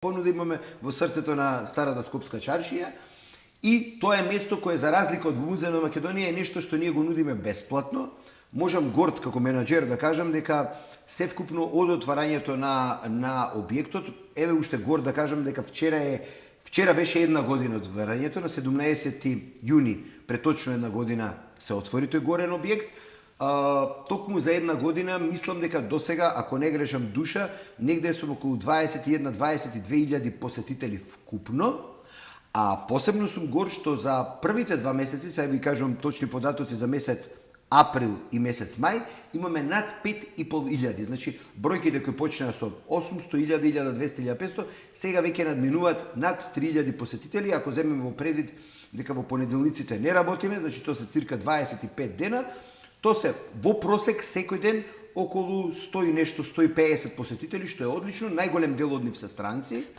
Понуда имаме во срцето на старата Скопска чаршија и тоа е место кое за разлика од Музеј на Македонија е нешто што ние го нудиме бесплатно. Можам горд како менаџер да кажам дека севкупно од отварањето на објектот, еве уште горд да кажам дека вчера беше една година од отварањето, на 17 јуни пред точно една година се отвори тој горен објект. Токму за една година, мислам дека досега, ако не грешам душа, негде сум околу 21-22 посетители вкупно, а посебно сум горд што за првите 2 месеци, сега ви кажувам точни податоци за месец април и месец мај, имаме над 5.500, значи бројките кои почнаа со 800, 1000, 1200, 1500, сега веќе надминуваат над 3000 посетители, ако земеме во предвид дека во понеделниците не работиме, значи тоа се цирка 25 дена, то се во просек секој ден околу 100 и нешто, 150 посетители, што е одлично, најголем дел од нив се странци.